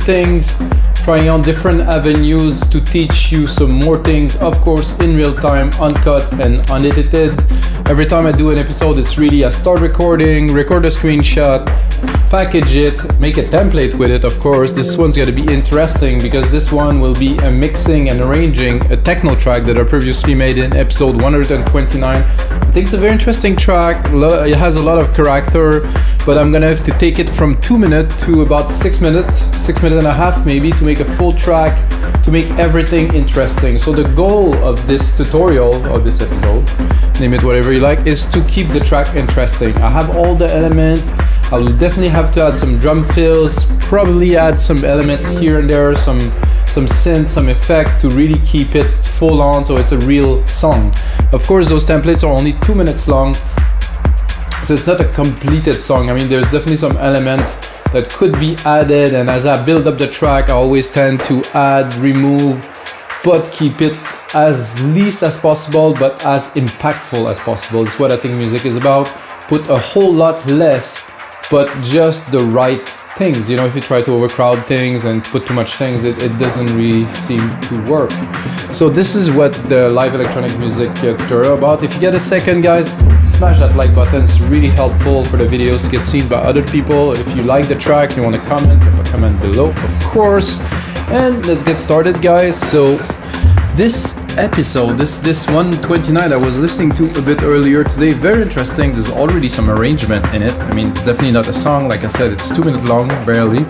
things, trying on different avenues to teach you some more things, of course, in real time, uncut and unedited. Every time I do an episode, it's really I start recording, record a screenshot, package it, make a template with it, of course. This one's going to be interesting because this one will be a mixing and arranging a techno track that I previously made in episode 129. I think it's a very interesting track. It has a lot of character, but I'm gonna have to take it from 2 minutes to about 6 minutes, 6 minutes and a half maybe, to make a full track, to make everything interesting. So the goal of this tutorial, or this episode, name it whatever you like, is to keep the track interesting. I have all the elements. I will definitely have to add some drum fills, probably add some elements here and there, some synth, some effect to really keep it full on so it's a real song. Of course, those templates are only 2 minutes long, so it's not a completed song. I mean, there's definitely some elements that could be added, and as I build up the track, I always tend to add, remove, but keep it as least as possible, but as impactful as possible. It's what I think music is about. Put a whole lot less, but just the right things. You know, if you try to overcrowd things and put too much things, it doesn't really seem to work. So this is what the live electronic music tutorial about. If you get a second, guys, smash that like button. It's really helpful for the videos to get seen by other people. If you like the track, you want to comment, leave a comment below, of course. And let's get started, guys. So this episode, this 129 I was listening to a bit earlier today, very interesting. There's already some arrangement in it. I mean, it's definitely not a song. Like I said, it's 2 minutes long, barely.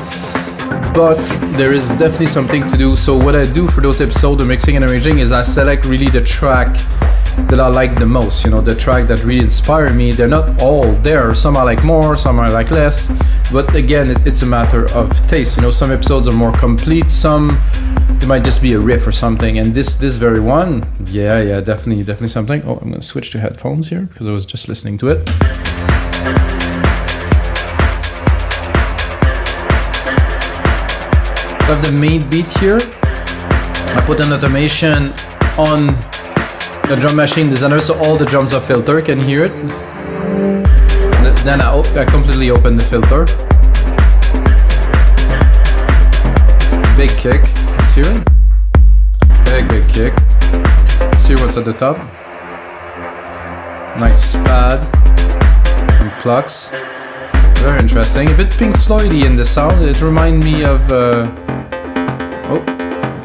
But there is definitely something to do. So what I do for those episodes of mixing and arranging is I select really the track that I like the most, you know, the track that really inspire me. They're not all there. Some I like more, some I like less. But again, it's a matter of taste. You know, some episodes are more complete, some it might just be a riff or something. And this very one, yeah, definitely something. Oh, I'm gonna switch to headphones here because I was just listening to it. I have the main beat here. I put an automation on the drum machine designer, so all the drums are filtered, can hear it. Then I completely open the filter. Big kick, let's hear it. Big kick. Let's hear what's at the top. Nice pad and plucks. Very interesting. A bit Pink Floydy in the sound. It reminds me of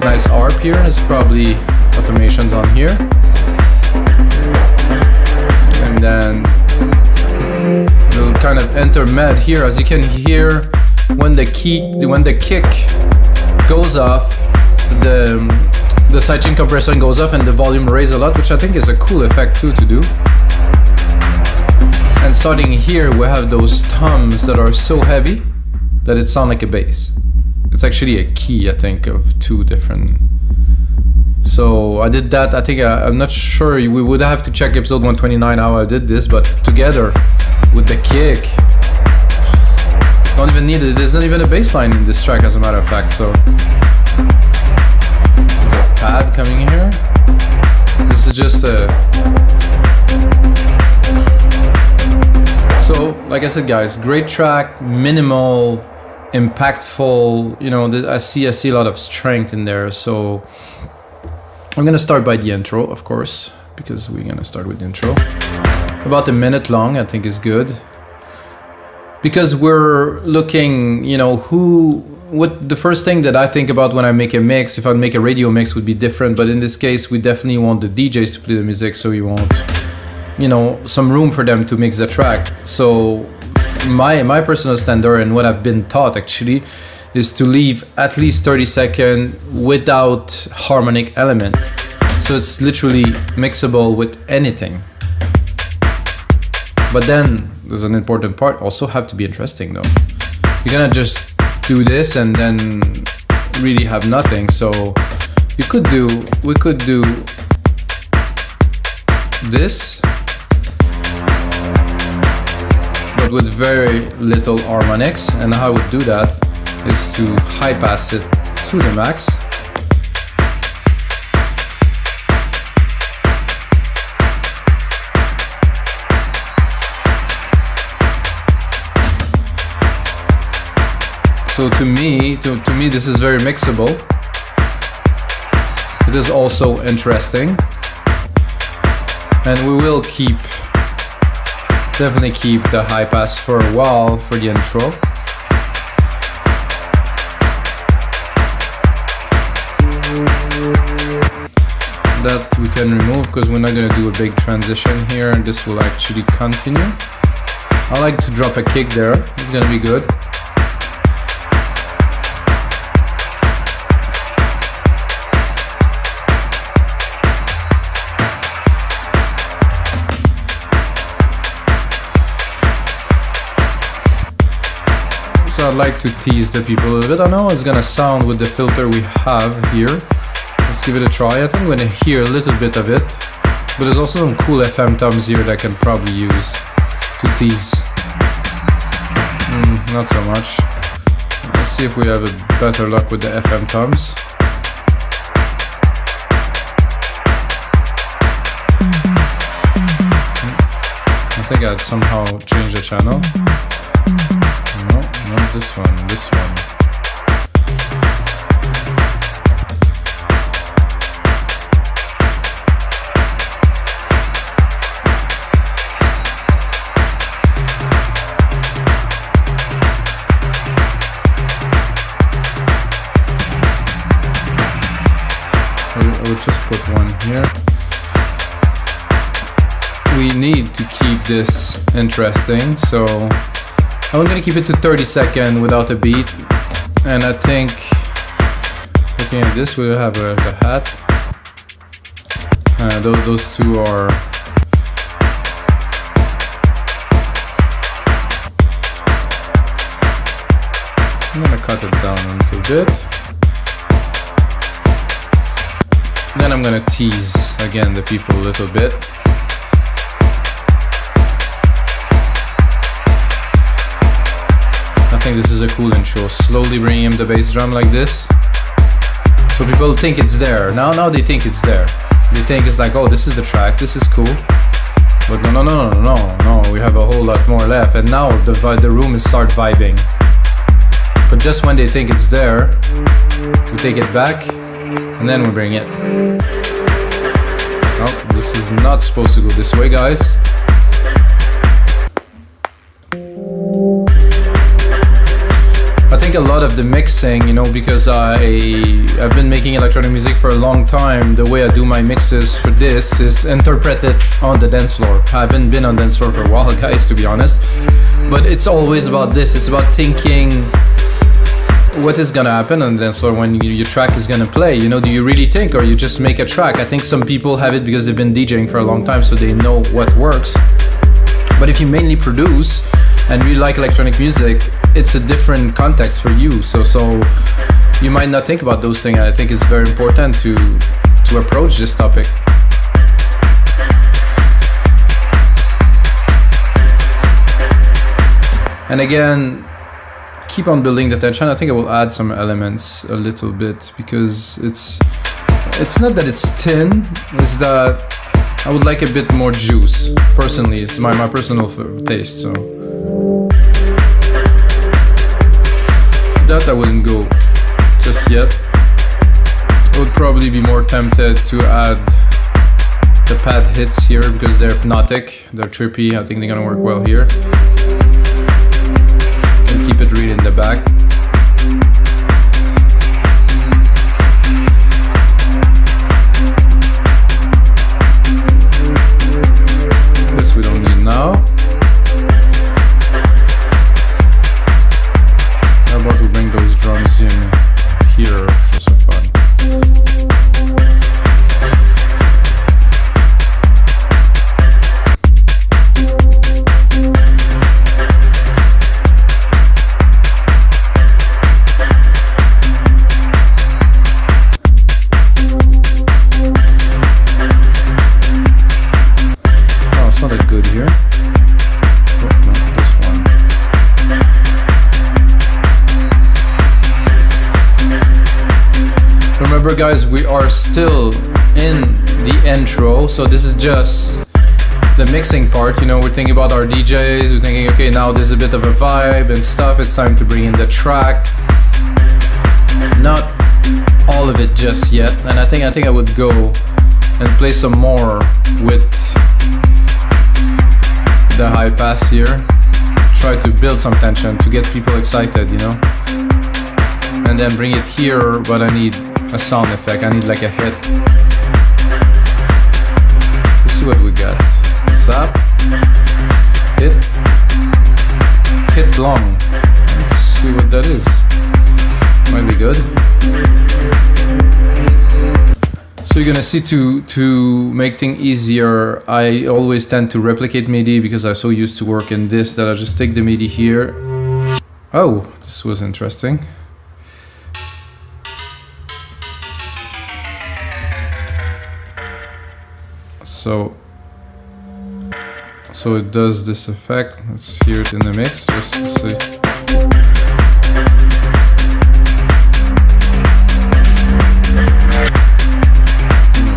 nice ARP here. It's probably automations on here. And then we'll kind of enter med here. As you can hear, when the kick goes off, the sidechain compression goes off and the volume raises a lot, which I think is a cool effect too to do. And starting here, we have those toms that are so heavy that it sounds like a bass. It's actually a key, I think, of two different. So I did that. I think I'm not sure. We would have to check episode 129 how I did this, but together with the kick, don't even need it. There's not even a bass line in this track, as a matter of fact. So there's a pad coming here. This is just a. So, like I said, guys, great track, minimal, impactful. You know, I see a lot of strength in there. So I'm gonna start by the intro, of course, because we're gonna start with the intro. About a minute long, I think is good. Because we're looking, you know, what the first thing that I think about when I make a mix, if I make a radio mix, would be different. But in this case, we definitely want the DJs to play the music, so you want, you know, some room for them to mix the track. So my personal standard and what I've been taught actually is to leave at least 30 seconds without harmonic element. So it's literally mixable with anything. But then there's an important part, also have to be interesting though. You're gonna just do this and then really have nothing. So we could do this, but with very little harmonics. And how I would do that is to high pass it through the max. So to me, this is very mixable. It is also interesting, and we will definitely keep the high pass for a while for the intro. That we can remove because we're not going to do a big transition here, and this will actually continue. I like to drop a kick there, it's going to be good. So I'd like to tease the people a little bit. I know it's going to sound with the filter we have here. Let's give it a try. I think I'm going to hear a little bit of it, but there's also some cool FM toms here that I can probably use to tease. Not so much. Let's see if we have a better luck with the FM toms. I think I'd somehow change the channel. No, not this one, this one. I will just put one here. We need to keep this interesting, so I'm going to keep it to 30 seconds without a beat. And I think, looking at this, we'll have the hat. Those two are... I'm going to cut it down a little bit. Then I'm going to tease again the people a little bit. I think this is a cool intro. Slowly bringing in the bass drum like this. So people think it's there. Now they think it's there. They think it's like, oh, this is the track, this is cool. But no, we have a whole lot more left. And now the room is start vibing. But just when they think it's there, we take it back, and then we bring it. Oh, this is not supposed to go this way, guys. I think a lot of the mixing, because I've been making electronic music for a long time, the way I do my mixes for this is interpreted on the dance floor. I haven't been on dance floor for a while, guys, to be honest. But it's always about this. It's about thinking what is gonna happen on the dance floor when your track is gonna play. Do you really think, or you just make a track? I think some people have it because they've been DJing for a long time, so they know what works. But if you mainly produce and really like electronic music, it's a different context for you. So you might not think about those things. I think it's very important to approach this topic. And again, keep on building the tension. I think I will add some elements a little bit because it's not that it's thin, it's that I would like a bit more juice. Personally, it's my personal taste. So that I wouldn't go just yet. I would probably be more tempted to add the pad hits here because they're hypnotic, they're trippy. I think they're gonna work well here. Keep it real in the back. This we don't need now. How about we bring those drums in here just for fun? Remember guys, we are still in the intro, so this is just the mixing part. We're thinking about our DJs, we're thinking, okay, now there's a bit of a vibe and stuff, it's time to bring in the track. Not all of it just yet, and I think I would go and play some more with the high pass here. Try to build some tension to get people excited, you know. And then bring it here, but I need a sound effect. I need like a hit. Let's see what we got. Zap. Hit long. Let's see what that is. Might be good. So you're gonna see to make things easier, I always tend to replicate MIDI because I'm so used to work in this that I just take the MIDI here. Oh, this was interesting. So it does this effect. Let's hear it in the mix just to see.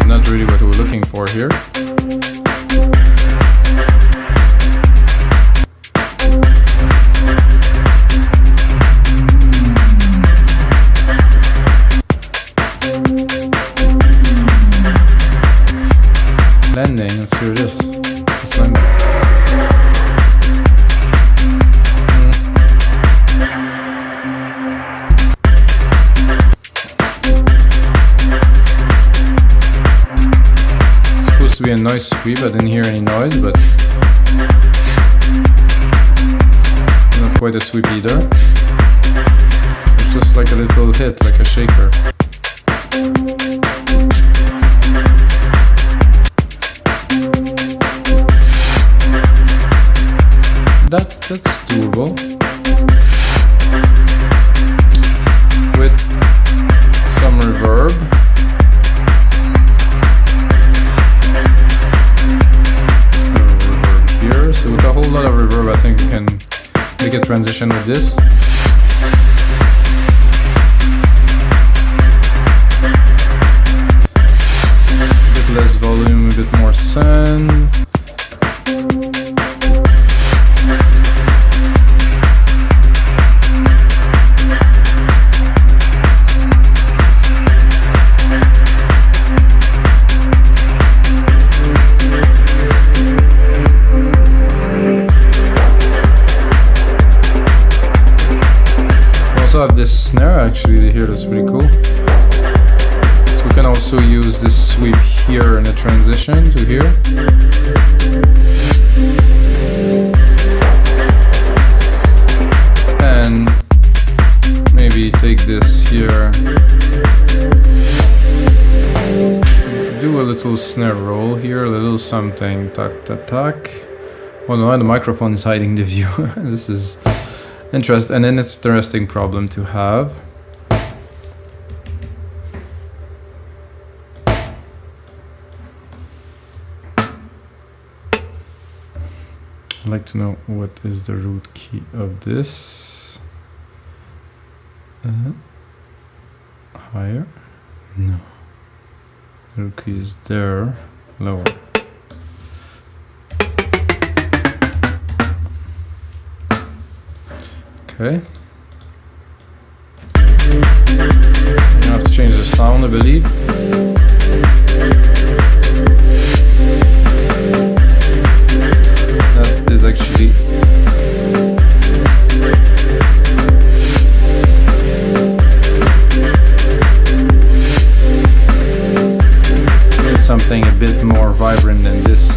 Not really what we're looking for here. Landing, let's hear this. It's landing. Supposed to be a noise sweep, I didn't hear any noise, but not quite a sweep either. It's just like a little hit, like a shaker. That's doable. With some reverb. Reverb here. So with a whole lot of reverb, I think we can make a transition with this. A bit less volume, a bit more send. Have this snare actually here, that's pretty cool. So we can also use this sweep here in the transition to here. And maybe take this here. Do a little snare roll here, a little something. Tack, tack, tack. Oh no, the microphone is hiding the view. This is interesting, and then it's an interesting problem to have. I'd like to know what is the root key of this. Higher? No. The root key is there. Lower. Okay. I have to change the sound, I believe. That is actually something a bit more vibrant than this.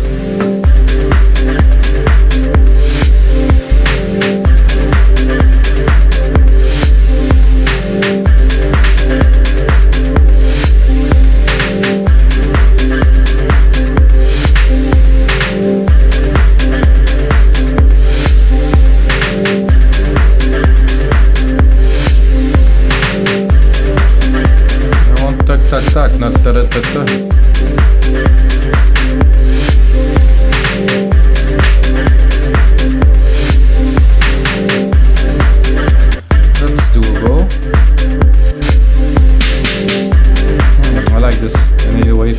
Tak, not ta-da-ta-ta. That's doable. I like this. I need to wait.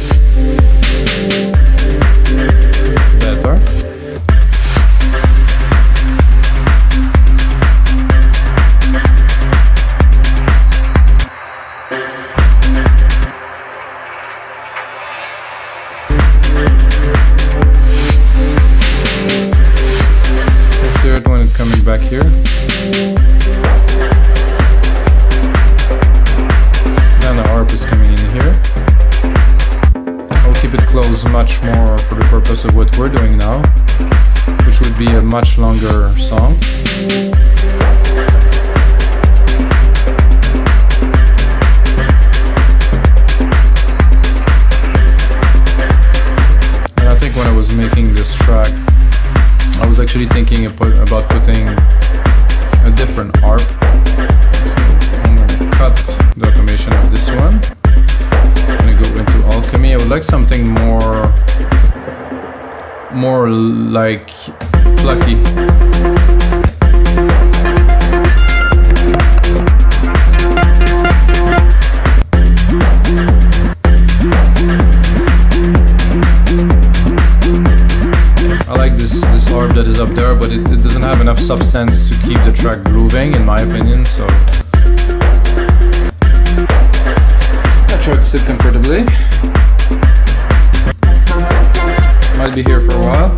Better. coming back here. Then the harp is coming in here. I'll keep it closed much more for the purpose of what we're doing now, which would be a much longer song. And I think when I was making this track, I was actually thinking about putting a different harp. So I'm going to cut the automation of this one. I'm going to go into Alchemy. I would like something more like plucky. I like this harp that is up there, but it doesn't have enough substance to keep the track grooving, in my opinion, so I'll try to sit comfortably. Might be here for a while.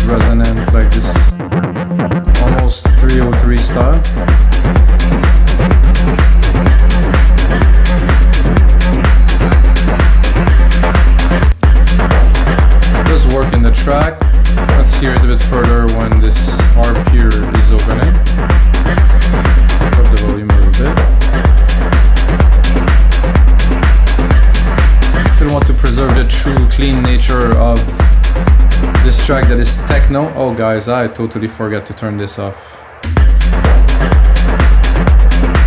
Resonant, like this almost 303 style. It does work in the track. Let's hear it a bit further when this harp here is opening. Drop the volume a little bit. Still want to preserve the true clean nature of this track that is techno. Oh guys, I totally forgot to turn this off.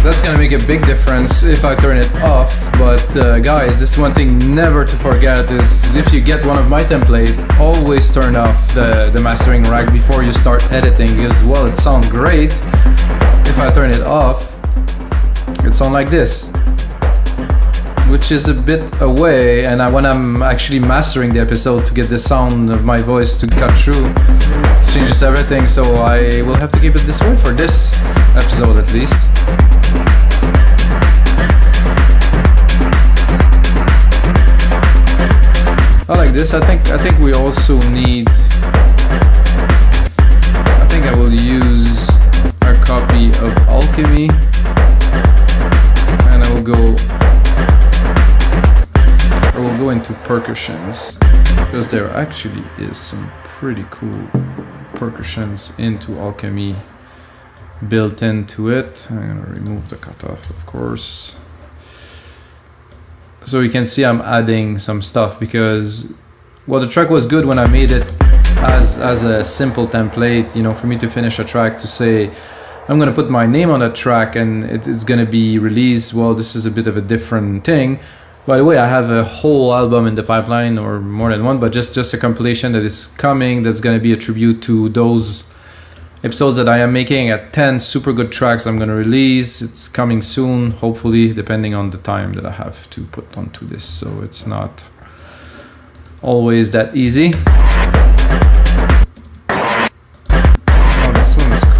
That's gonna make a big difference if I turn it off, but guys, this is one thing never to forget is if you get one of my templates, always turn off the mastering rack before you start editing, because well, it sounds great. If I turn it off, it sounds like this, which is a bit away, and when I'm actually mastering the episode to get the sound of my voice to cut through, it changes everything, so I will have to keep it this way for this episode at least. I like this. I think we also need, I think I will use our copy of Alchemy, and I will go into percussions, because there actually is some pretty cool percussions into Alchemy built into it. I'm gonna remove the cutoff, of course, so you can see I'm adding some stuff, because well, the track was good when I made it as a simple template, you know, for me to finish a track to say I'm gonna put my name on a track and it's gonna be released. Well, this is a bit of a different thing. By the way, I have a whole album in the pipeline, or more than one, but just a compilation that is coming, that's going to be a tribute to those episodes that I am making at 10 super good tracks I'm going to release. It's coming soon, hopefully, depending on the time that I have to put onto this, so it's not always that easy. Oh, this one is cool.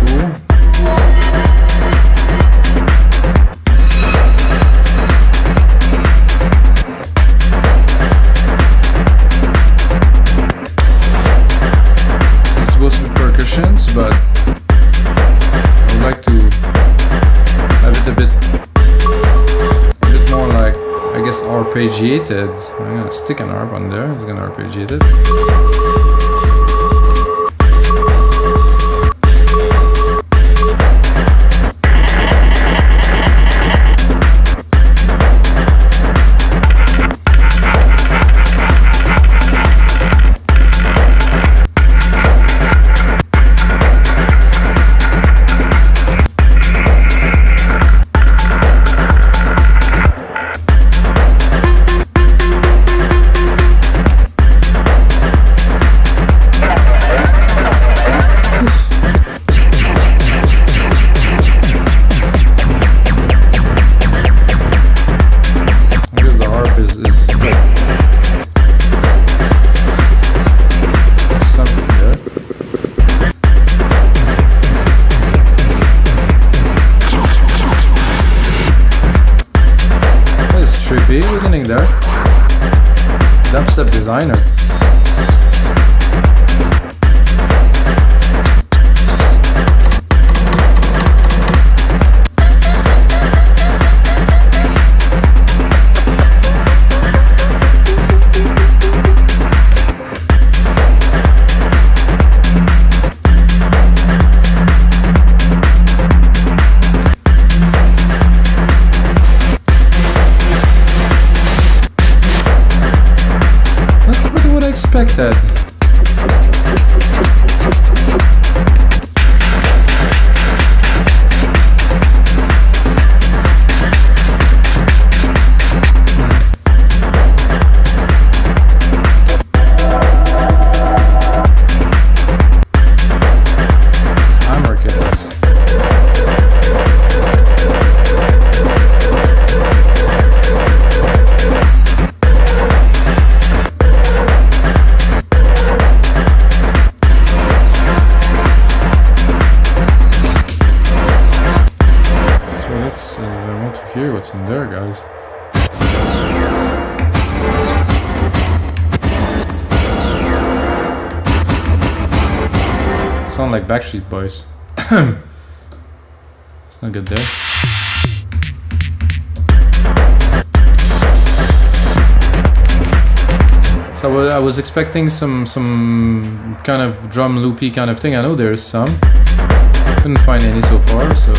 But arpeggiated. I'm gonna stick an arp on there. It's gonna arpeggiate it. Beginning there. Dubstep designer. Expect that. Hammer kits. I want to hear what's in there, guys. Sound like Backstreet Boys. It's not good there. So I was expecting some kind of drum loopy kind of thing. I know there is some. Couldn't find any so far, so.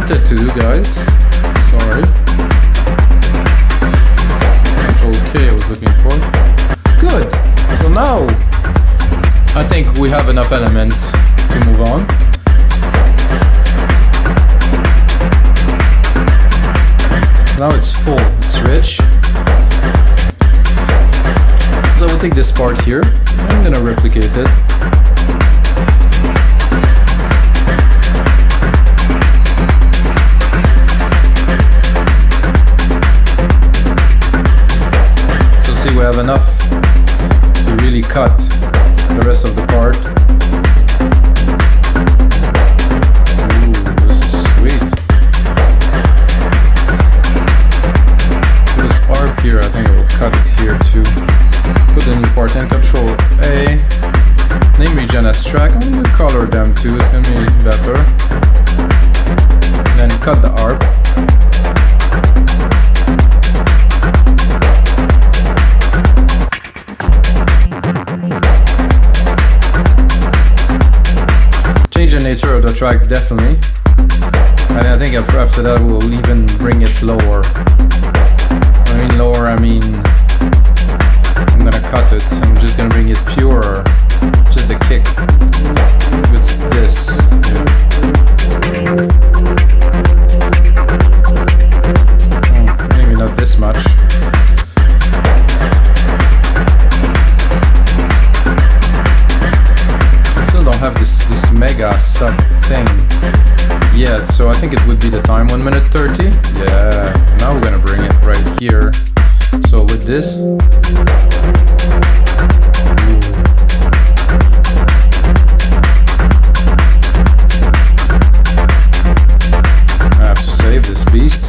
To do, guys. Sorry. Control K I was looking for. Good. So now I think we have enough element to move on. Now it's full. It's rich. So we'll take this part here. I'm gonna replicate it. We have enough to really cut the rest of the part. Ooh, this is sweet. This arc here, I think I will cut it here too. Put the new part in, Control A. Name region as track. I'm gonna color them too, it's gonna be better. And then cut the arc. Change the nature of the track, definitely. And I think after that we'll even bring it lower. I mean lower, I mean I'm gonna cut it. I'm just gonna bring it purer. Just a kick with this. Maybe not this much. think it would be the time, 1 minute 30. Yeah, now we're gonna bring it right here. So with this, I have to save this beast.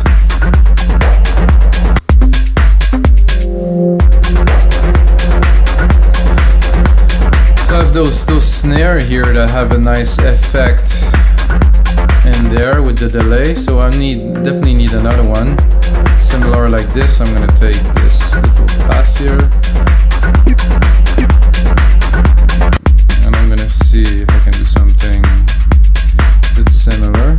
So I have those snare here that have a nice effect in there with the delay. So I definitely need another one similar like this. I'm gonna take this little pass here, and I'm gonna see if I can do something that's similar.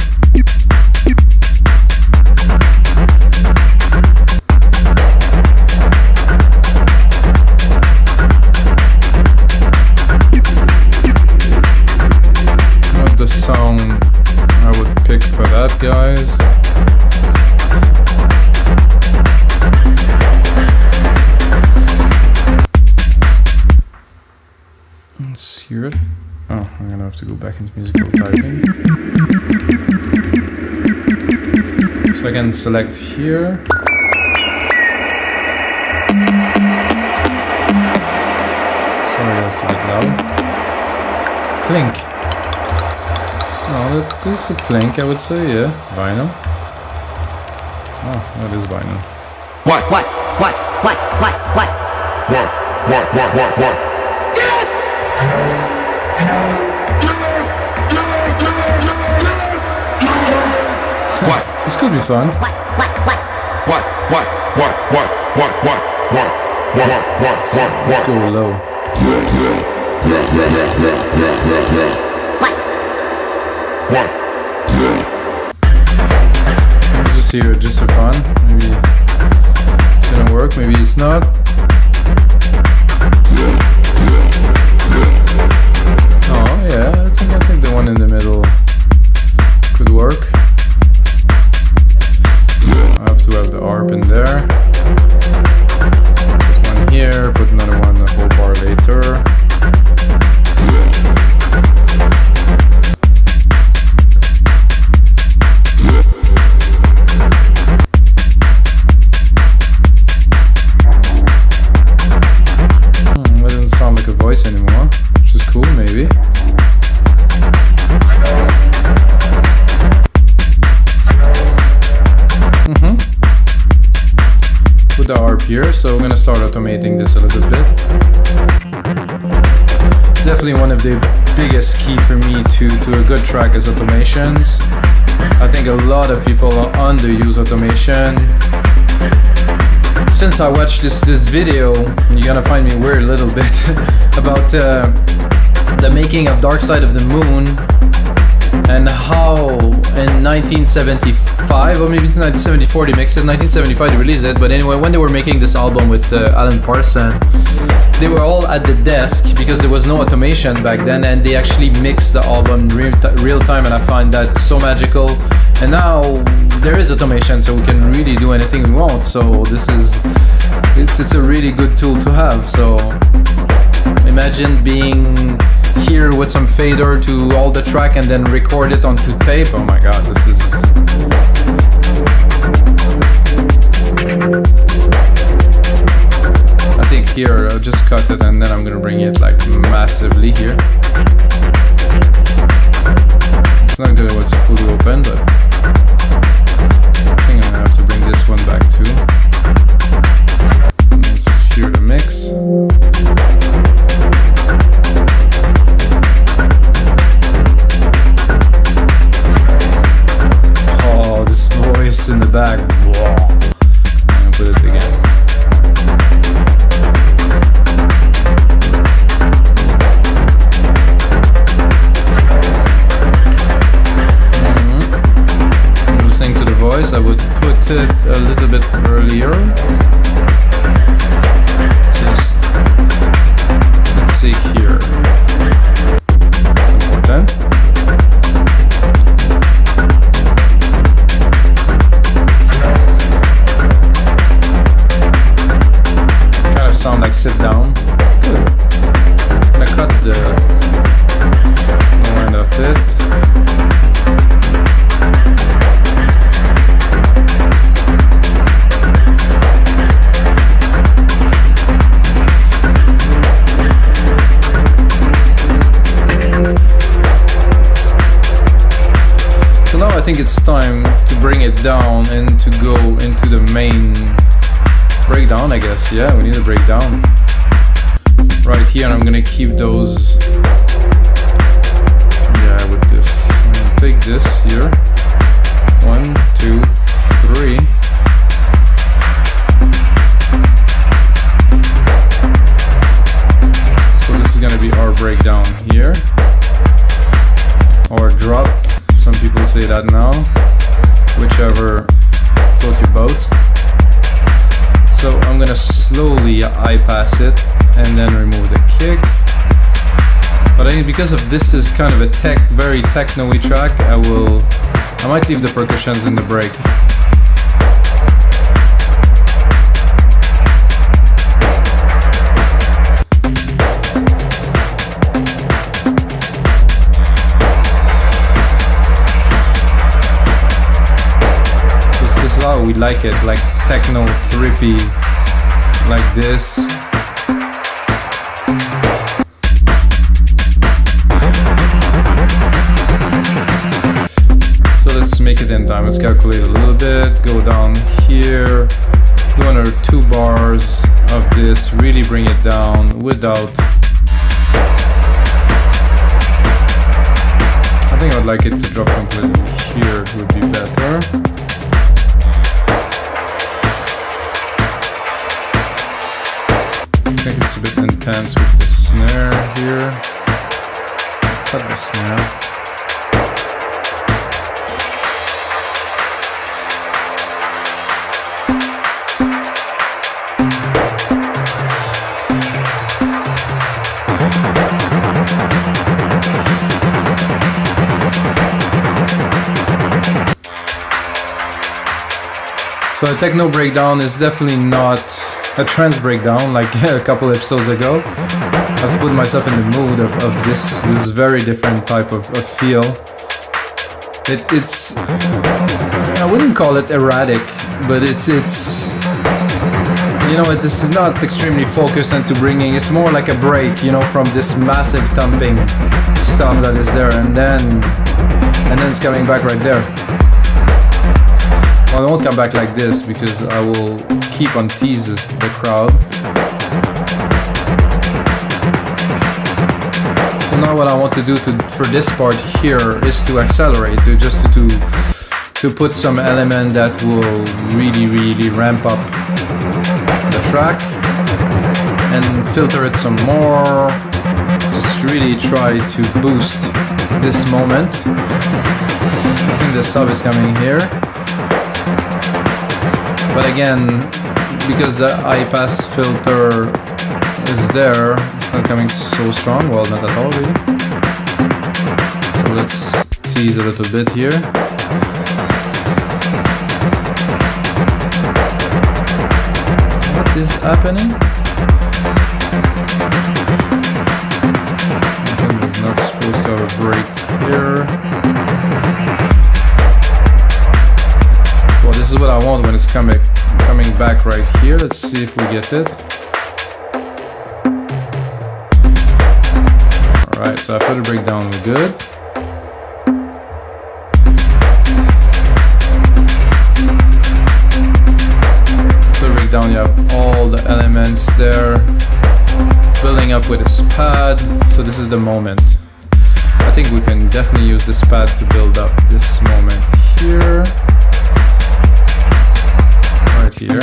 Not the song I would pick for that, guys. Let's hear it. Oh, I'm gonna have to go back into musical typing. So I can select here. Sorry, that's a bit loud. Plink. Oh, that is a plink, I would say, yeah. Vinyl. Oh, that is vinyl. What? This could be fun. Let's go low. Just here, just for fun. Maybe it's gonna work, maybe it's not. Oh yeah, I think the one in the middle could work. I have to have the ARP in there. Put one here, put another one a whole bar later. It doesn't sound like a voice anymore, which is cool, maybe. Put the ARP here, so we're gonna start automating this a little bit. Definitely one of the biggest key for me to a good track is automations. I think a lot of people underuse automation. Since I watched this video, you're gonna find me weird a little bit about the making of Dark Side of the Moon, and how in 1975 or maybe 1974 they mixed it, 1975 they released it, but anyway, when they were making this album with Alan Parsons, they were all at the desk because there was no automation back then, and they actually mixed the album real time, and I find that so magical. And now there is automation, so we can really do anything we want, so it's a really good tool to have. So imagine being here with some fader to all the track and then record it onto tape. Oh my god, this is... I think here I'll just cut it and then I'm gonna bring it like massively here. It's not good when it's fully open, but I think I'm gonna have to bring this one back too. Let's hear the mix. In the back. Whoa. I'm gonna put it again. Listening to the voice, I would put it a little bit earlier. Just let's see here. Important. Sound like sit down. Good. I'm gonna cut the lower end of it. think it's time to bring it down and to go into the main breakdown, I guess. Yeah, we need a breakdown. Right here, and I'm gonna keep those. Yeah, with this. I'm gonna take this here. 1, 2, 3. So this is gonna be our breakdown here. Or drop. Some people say that now. Whichever float your boat. So I'm gonna slowly eye pass it and then remove the kick. But I think because of this is kind of a very techno-y track, I might leave the percussions in the break. This is how we like it, like techno, trippy, like this. So let's make it in time. Let's calculate a little bit, go down here, do another 2 bars of this, really bring it down without. I think I'd like it to drop completely here, it would be better. I think it's a bit intense with the snare here. Cut the snare. So a techno breakdown is definitely not a trance breakdown like a couple episodes ago. I have to put myself in the mood of this very different type of feel. It's I wouldn't call it erratic, but it's you know, this is not extremely focused into bringing. It's more like a break, you know, from this massive thumping stuff that is there, and then it's coming back right there. Well, I won't come back like this because I will keep on teasing the crowd. So now what I want to do for this part here is to accelerate, to put some element that will really ramp up the track and filter it some more. Just really try to boost this moment. I think the sub is coming here. But again, because the I-pass filter is there, it's not coming so strong. Well, not at all really. So let's tease a little bit here. What is happening? I think it's not supposed to have a break here. Well, this is what I want when it's coming back right here. Let's see if we get it. Alright, so after the breakdown we're good. So the breakdown, you have all the elements there building up with this pad. So this is the moment. I think we can definitely use this pad to build up this moment here. Right here.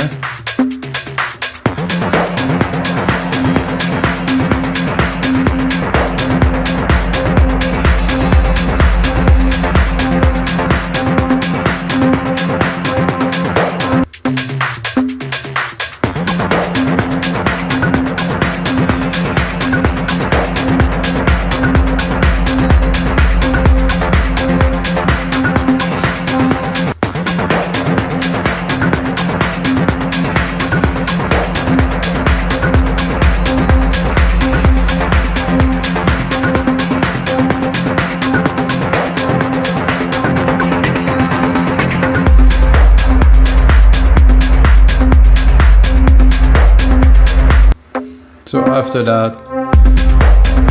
So after that,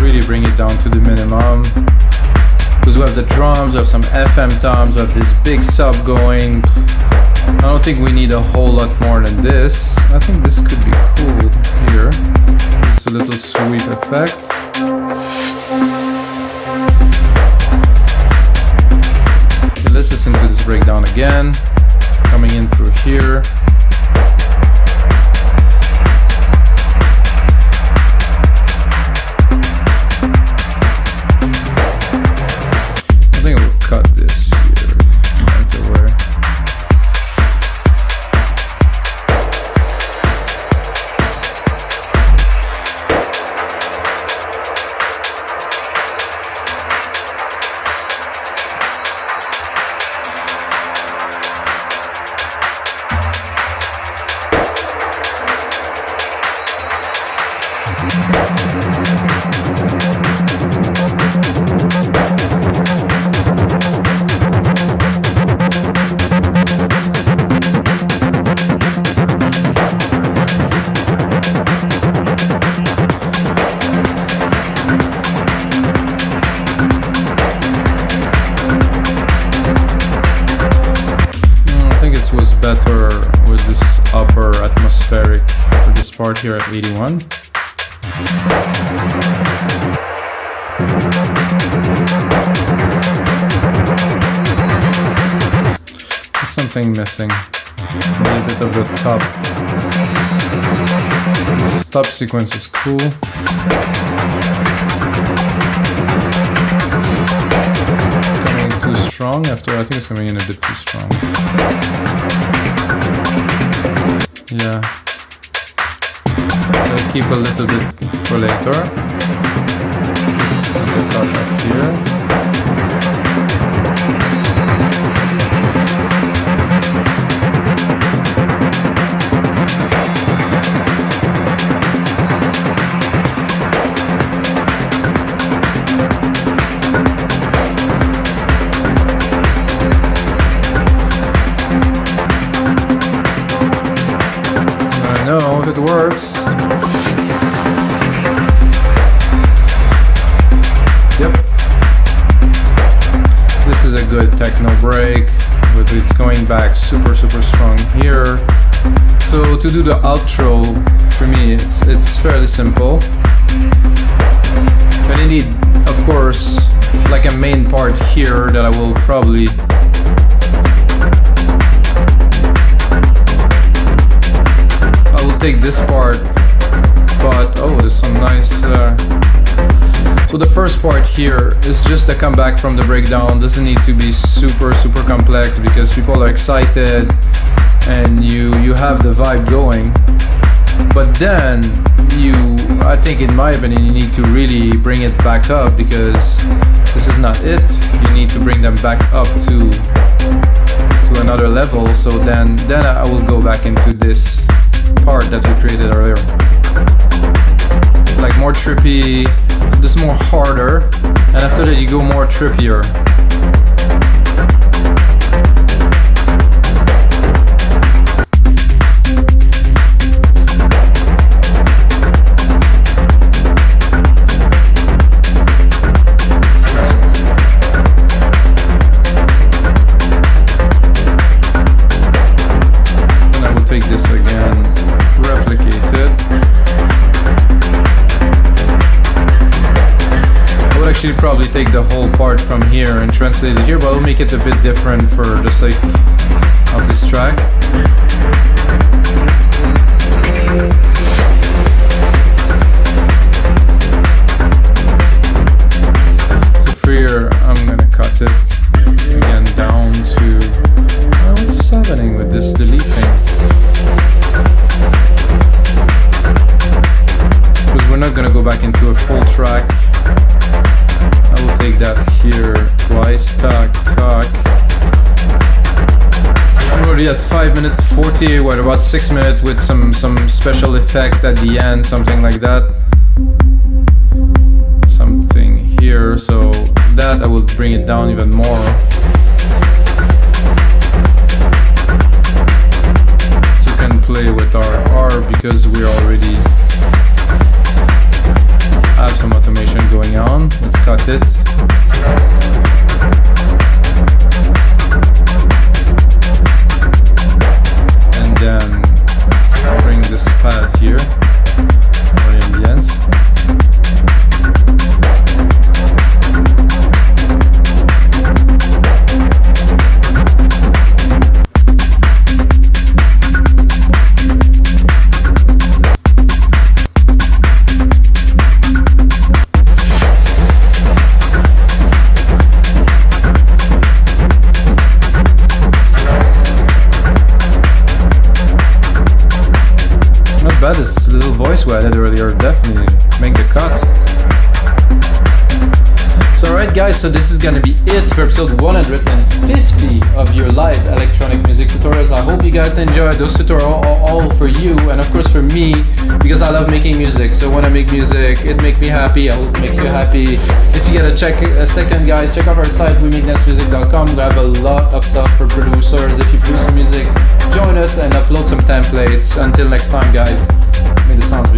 really bring it down to the minimum. Because we have the drums, we have some FM toms, we have this big sub going. I don't think we need a whole lot more than this. I think this could be cool here. It's a little sweep effect. Okay, let's listen to this breakdown again. Coming in through here. I think we'll cut this here right away. Better with this upper atmospheric for this part here at 81. There's something missing. Maybe a bit of the top. This top sequence is cool. Too strong after. I think it's coming in a bit too strong. Yeah. I'll keep a little bit for later. Put that up here. know if it works. Yep. This is a good techno break, with it's going back super strong here. So to do the outro, for me, it's fairly simple. But indeed, of course, like a main part here that I will probably take this part, but oh, there's some nice so the first part here is just a comeback from the breakdown. Doesn't need to be super complex, because people are excited and you have the vibe going. But then I think, in my opinion, you need to really bring it back up, because this is not it. You need to bring them back up to another level. So then I will go back into this part that we created earlier, like more trippy. So this is more harder, and after that you go more trippier. And I will take this again, replicate it. I would actually probably take the whole part from here and translate it here, but I'll make it a bit different for the sake of this track. So for here, I'm gonna cut it again down to, what's happening with this delete thing? We're not gonna go back into a full track. I will take that here twice. Tack. I'm already at 5:40. What about 6 minutes with some special effect at the end, something like that. Something here, so that I will bring it down even more. So we can play with our R, because we already have some automation going on. Let's cut it. voice we added earlier definitely make the cut. So alright guys, so this is gonna be it for episode 150 of your live electronic music tutorials. I hope you guys enjoyed. Those tutorials are all for you and of course for me, because I love making music. So when I make music, it makes me happy. I hope it makes you happy. If you get a second guys, check out our site, wemakenicemusic.com. We have a lot of stuff for producers. If you produce some music, join us and upload some templates. Until next time guys, may the sounds be